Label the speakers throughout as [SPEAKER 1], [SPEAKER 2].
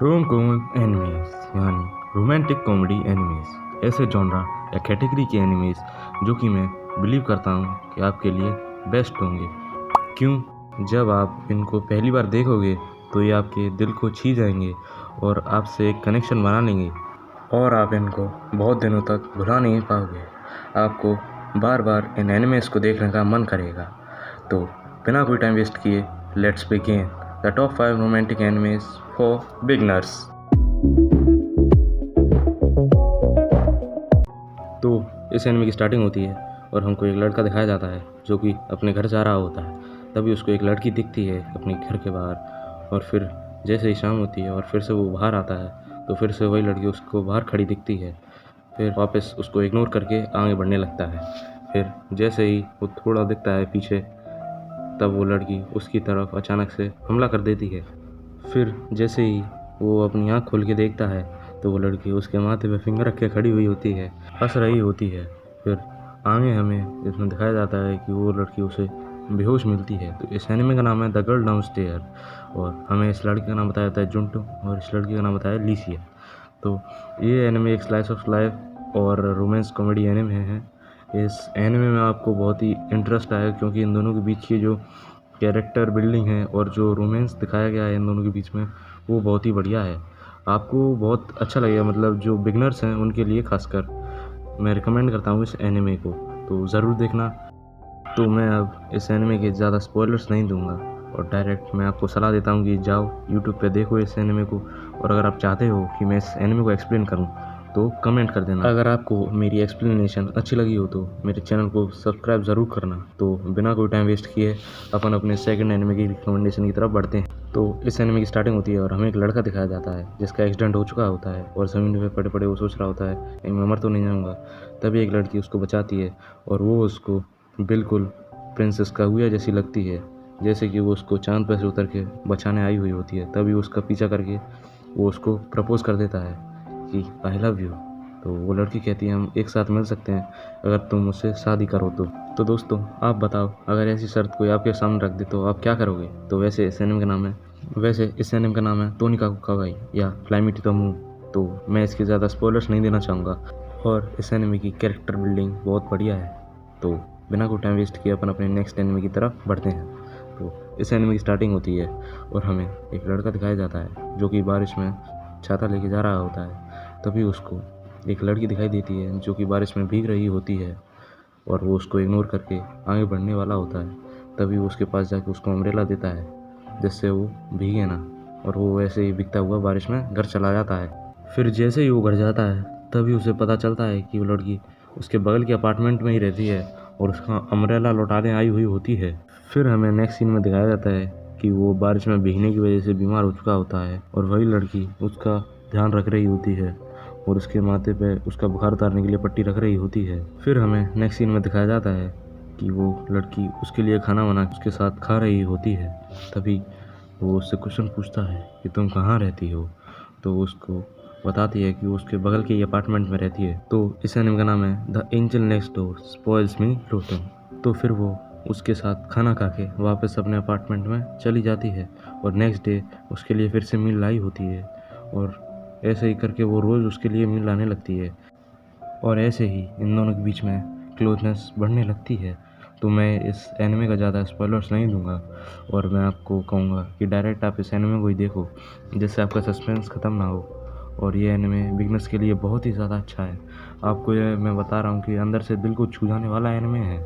[SPEAKER 1] रोम comic animes यानी romantic comedy animes ऐसे genre या कैटेगरी के एनिमेस जो कि मैं बिलीव करता हूँ कि आपके लिए बेस्ट होंगे। क्यों? जब आप इनको पहली बार देखोगे तो ये आपके दिल को छी जाएंगे और आपसे एक कनेक्शन बना लेंगे और आप इनको बहुत दिनों तक भुला नहीं पाओगे। आपको बार बार इन एनिमेस को देखने का मन करेगा। तो बिना कोई टाइम वेस्ट किए let's begin the top 5 romantic animes for beginners. तो इस एनिमे की स्टार्टिंग होती है और हमको एक लड़का दिखाया जाता है जो कि अपने घर जा रहा होता है। तभी उसको एक लड़की दिखती है अपने घर के बाहर और फिर जैसे ही शाम होती है और फिर से वो बाहर आता है तो फिर से वही लड़की उसको बाहर खड़ी दिखती है। फिर वापस उसको इग्नोर करके आगे बढ़ने लगता है। फिर जैसे ही वो थोड़ा दिखता है पीछे तब वो लड़की उसकी तरफ अचानक से हमला कर देती है। फिर जैसे ही वो अपनी आँख खोल के देखता है तो वो लड़की उसके माथे पे फिंगर रख के खड़ी हुई होती है, हंस रही होती है। फिर आगे हमें इसमें दिखाया जाता है कि वो लड़की उसे बेहोश मिलती है। तो इस एनिमे का नाम है द गर्ल डाउनस्टेयर और हमें इस लड़की का नाम बताया जाता है जुंटू और इस लड़की का नाम बताया लीसिया। तो ये एनिमे एक स्लाइस ऑफ लाइफ और रोमांस कॉमेडी एनिमे है। इस एनिमे में आपको बहुत ही इंटरेस्ट आएगा क्योंकि इन दोनों के बीच की जो कैरेक्टर बिल्डिंग है और जो रोमांस दिखाया गया है इन दोनों के बीच में वो बहुत ही बढ़िया है। आपको बहुत अच्छा लगेगा, मतलब जो बिगनर्स हैं उनके लिए खासकर मैं रिकमेंड करता हूँ इस एनिमे को, तो ज़रूर देखना। तो मैं अब इस एनिमे के ज़्यादा स्पॉयलर्स नहीं दूंगा और डायरेक्ट मैं आपको सलाह देता हूँ कि जाओ यूट्यूब पे देखो इस एनिमे को और अगर आप चाहते हो कि मैं इस एनिमे को एक्सप्लेन करूँ तो कमेंट कर देना। अगर आपको मेरी एक्सप्लेनेशन अच्छी लगी हो तो मेरे चैनल को सब्सक्राइब ज़रूर करना। तो बिना कोई टाइम वेस्ट किए अपन अपने सेकंड एनिमे की रिकमेंडेशन की तरफ बढ़ते हैं। तो इस एनिमे की स्टार्टिंग होती है और हमें एक लड़का दिखाया जाता है जिसका एक्सीडेंट हो चुका होता है और ज़मीन पे पड़े पड़े वो सोच रहा होता है कहीं मैं मर तो नहीं जाऊँगा। तभी एक लड़की उसको बचाती है और वो उसको बिल्कुल प्रिंसेस कागुया जैसी लगती है, जैसे कि वो उसको चांद पर से उतर के बचाने आई हुई होती है। तभी उसका पीछा करके वो उसको प्रपोज़ कर देता है कि आई लव यू। तो वो लड़की कहती है हम एक साथ मिल सकते हैं अगर तुम मुझसे शादी करो तो दोस्तों आप बताओ अगर ऐसी शर्त कोई आपके सामने रख दे तो आप क्या करोगे? तो वैसे इस एनिमे का नाम है टोनिका कावाई या fly me to the moon. तो मैं इसके ज़्यादा स्पॉयलर्स नहीं देना चाहूँगा और इस एनिमे की कैरेक्टर बिल्डिंग बहुत बढ़िया है। तो बिना कोई टाइम वेस्ट किए अपन अपने नेक्स्ट एनिमे की तरफ बढ़ते हैं। तो इस एनिमे की स्टार्टिंग होती है और हमें एक लड़का दिखाया जाता है जो कि बारिश में छाता लेके जा रहा होता है। तभी उसको एक लड़की दिखाई देती है जो कि बारिश में भीग रही होती है और वो उसको इग्नोर करके आगे बढ़ने वाला होता है। तभी वो उसके पास जाके उसको अम्ब्रेला देता है जिससे वो भीगे ना और वो वैसे ही भीगता हुआ बारिश में घर चला जाता है। फिर जैसे ही वो घर जाता है तभी उसे पता चलता है कि वो लड़की उसके बगल के अपार्टमेंट में ही रहती है और उसका अम्ब्रेला लौटाने आई हुई होती है। फिर हमें नेक्स्ट सीन में दिखाया जाता है कि वो बारिश में भीगने की वजह से बीमार हो चुका होता है और वही लड़की उसका ध्यान रख रही होती है और उसके माथे पे उसका बुखार उतारने के लिए पट्टी रख रही होती है। फिर हमें नेक्स्ट सीन में दिखाया जाता है कि वो लड़की उसके लिए खाना बना उसके साथ खा रही होती है। तभी वो उससे क्वेश्चन पूछता है कि तुम कहाँ रहती हो? तो वो उसको बताती है कि वो उसके बगल के अपार्टमेंट में रहती है। तो इस एनिमे का नाम है the angel next door spoils me rotten. तो फिर वो उसके साथ खाना खा के वापस अपने अपार्टमेंट में चली जाती है और नेक्स्ट डे उसके लिए फिर से मील लाई होती है और ऐसे ही करके वो रोज़ उसके लिए मील लाने लगती है और ऐसे ही इन दोनों के बीच में क्लोजनेस बढ़ने लगती है। तो मैं इस एनिमे का ज़्यादा स्पॉयलर्स नहीं दूंगा और मैं आपको कहूँगा कि डायरेक्ट आप इस एनिमे को ही देखो जिससे आपका सस्पेंस ख़त्म ना हो। और ये एनिमे बिगनर्स के लिए बहुत ही ज़्यादा अच्छा है। आपको ये मैं बता रहा हूँ कि अंदर से दिल को छू जाने वाला एनिमे है।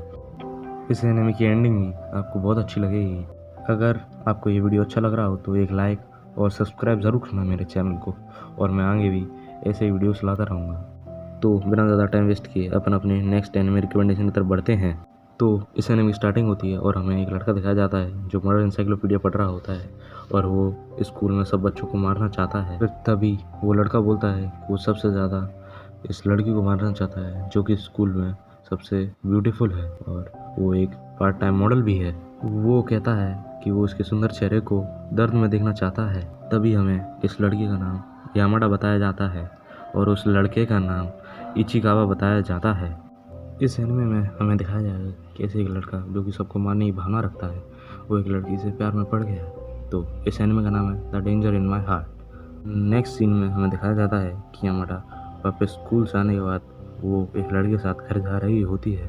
[SPEAKER 1] इस एनिमे की एंडिंग भी आपको बहुत अच्छी लगेगी। अगर आपको ये वीडियो अच्छा लग रहा हो तो एक लाइक और सब्सक्राइब ज़रूर करना मेरे चैनल को और मैं आगे भी ऐसे ही वीडियोस लाता रहूँगा। तो बिना ज़्यादा टाइम वेस्ट किए अपन अपने नेक्स्ट एनिमे रिकमेंडेशन की तरफ बढ़ते हैं। तो इस एनिमे की स्टार्टिंग होती है और हमें एक लड़का दिखाया जाता है जो मॉडर्न एनसाइक्लोपीडिया पढ़ रहा होता है और वो स्कूल में सब बच्चों को मारना चाहता है। फिर तभी वो लड़का बोलता है कि वो सबसे ज़्यादा इस लड़की को मारना चाहता है जो कि स्कूल में सबसे ब्यूटीफुल है और वो एक पार्ट टाइम मॉडल भी है। वो कहता है कि वो उसके सुंदर चेहरे को दर्द में देखना चाहता है। तभी हमें इस लड़की का नाम यामाडा बताया जाता है और उस लड़के का नाम इचिकावा बताया जाता है। इस एनिमे में हमें दिखाया जाएगा कि ऐसे एक लड़का जो कि सबको मारने की भावना रखता है वो एक लड़की से प्यार में पड़ गया। तो इस एनिमे का नाम है the danger in my heart next scene में हमें दिखाया जाता है कि यामाडा वापस स्कूल से आने के बाद वो एक लड़के के साथ घर जा रही होती है।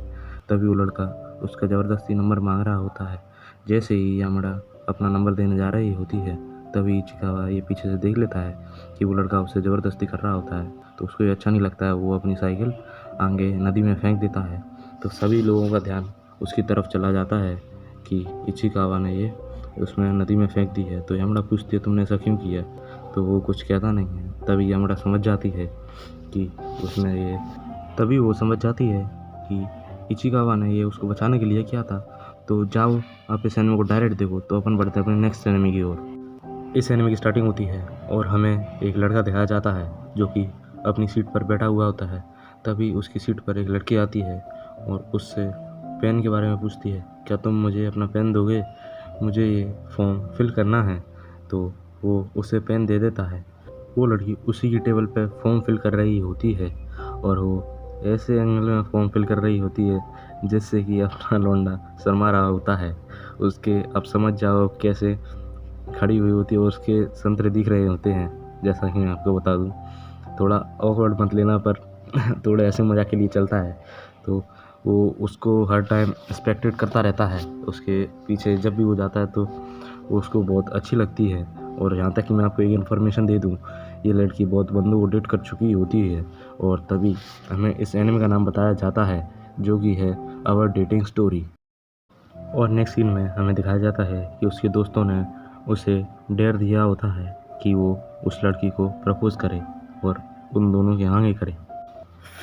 [SPEAKER 1] तभी वो लड़का उसका ज़बरदस्ती नंबर मांग रहा होता है। जैसे ही यामाडा अपना नंबर देने जा रही होती है, तभी इचिकावा ये पीछे से देख लेता है कि वो लड़का उससे ज़बरदस्ती कर रहा होता है। तो उसको ये अच्छा नहीं लगता है। वो अपनी साइकिल आगे नदी में फेंक देता है। तो सभी लोगों का ध्यान उसकी तरफ चला जाता है कि इचिकावा ने ये उसमें नदी में फेंक दी है। तो यामाडा पूछती है, तुमने ऐसा क्यों किया? तो वो कुछ कहता नहीं है। तभी यामाडा समझ जाती है कि वो समझ जाती है कि इचिकावा ने ये उसको बचाने के लिए किया था। तो जाओ आप इस एनिमे को डायरेक्ट देखो। तो अपन बढ़ते हैं अपने नेक्स्ट एनिमे की ओर। इस एनिमे की स्टार्टिंग होती है और हमें एक लड़का दिखाया जाता है जो कि अपनी सीट पर बैठा हुआ होता है। तभी उसकी सीट पर एक लड़की आती है और उससे पेन के बारे में पूछती है, क्या तुम मुझे अपना पेन दोगे? मुझे ये फॉर्म फिल करना है। तो वो उसे पेन दे देता है। वो लड़की उसी की टेबल पे फॉर्म फिल कर रही होती है और वो ऐसे एंगल में फॉर्म फिल कर रही होती है जिससे कि अपना लौंडा शर्मा रहा होता है। उसके अब समझ जाओ कैसे खड़ी हुई होती है और उसके संतरे दिख रहे होते हैं। जैसा कि मैं आपको बता दूं, थोड़ा ऑकवर्ड मत लेना, पर थोड़ा ऐसे मजाक के लिए चलता है। तो वो उसको हर टाइम एक्सपेक्टेड करता रहता है। उसके पीछे जब भी वो जाता है तो वो उसको बहुत अच्छी लगती है। और यहाँ तक कि मैं आपको एक इन्फॉर्मेशन दे दूँ, ये लड़की बहुत बंदों को डेट कर चुकी होती है। और तभी हमें इस एनिमे का नाम बताया जाता है जो कि है आवर डेटिंग स्टोरी। और नेक्स्ट सीन में हमें दिखाया जाता है कि उसके दोस्तों ने उसे डेयर दिया होता है कि वो उस लड़की को प्रपोज़ करे और उन दोनों के आगे करे।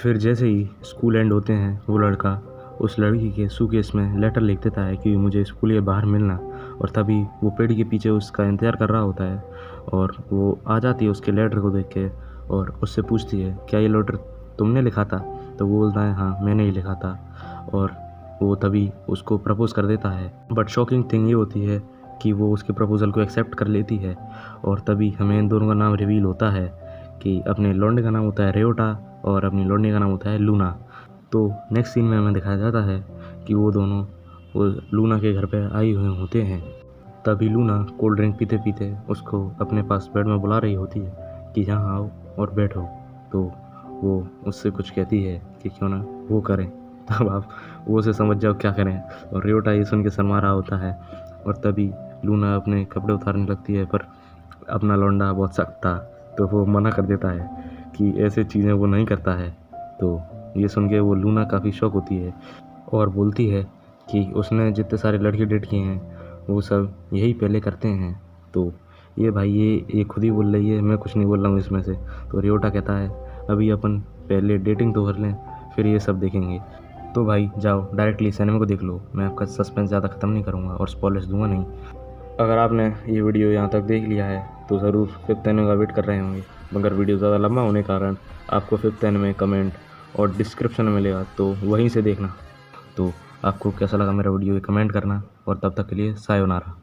[SPEAKER 1] फिर जैसे ही स्कूल एंड होते हैं, वो लड़का उस लड़की के सूटकेस में लेटर लिख देता है कि मुझे स्कूल के बाहर मिलना। और तभी वो पेड़ के पीछे उसका इंतज़ार कर रहा होता है और वो आ जाती है उसके लेटर को देख के और उससे पूछती है, क्या ये लेटर तुमने लिखा था? तो वो बोलता है, हाँ मैंने ही लिखा था। और वो तभी उसको प्रपोज़ कर देता है। बट शॉकिंग थिंग ये होती है कि वो उसके प्रपोज़ल को एक्सेप्ट कर लेती है। और तभी हमें इन दोनों का नाम रिवील होता है कि अपने लौंडे का नाम होता है रेयोटा और अपनी लौंडी का नाम होता है लूना। तो नेक्स्ट सीन में हमें दिखाया जाता है कि वो दोनों वो लूना के घर पे आई हुए होते हैं। तभी लूना कोल्ड ड्रिंक पीते पीते उसको अपने पास बेड में बुला रही होती है कि यहाँ आओ और बैठो। तो वो उससे कुछ कहती है कि क्यों ना वो करें। तब आप वो से समझ जाओ क्या करें। और रेयोटा ये सुन के शर्मा रहा होता है। और तभी लूना अपने कपड़े उतारने लगती है, पर अपना लौंडा बहुत सख्त था तो वो मना कर देता है कि ऐसे चीज़ें वो नहीं करता है। तो ये सुन के वो लूना काफ़ी शॉक होती है और बोलती है कि उसने जितने सारे लड़के डेट किए हैं वो सब यही पहले करते हैं। तो ये भाई ये खुद ही बोल रही है, मैं कुछ नहीं बोल रहा हूँ इसमें से। तो रेयोटा कहता है, अभी अपन पहले डेटिंग तो कर लें, फिर ये सब देखेंगे। तो भाई जाओ डायरेक्टली सिनेमा को देख लो। मैं आपका सस्पेंस ज़्यादा ख़त्म नहीं करूँगा और स्पॉयलर्स दूंगा नहीं। अगर आपने ये वीडियो यहाँ तक देख लिया है तो ज़रूर फिफ्थ एनिमे का वेट कर रहे होंगे। मगर वीडियो ज़्यादा लंबा होने के कारण आपको फिफ्थ एनिमे कमेंट और डिस्क्रिप्शन में मिलेगा, तो वहीं से देखना। तो आपको कैसा लगा मेरा वीडियो ये कमेंट करना और तब तक के लिए सायोनारा।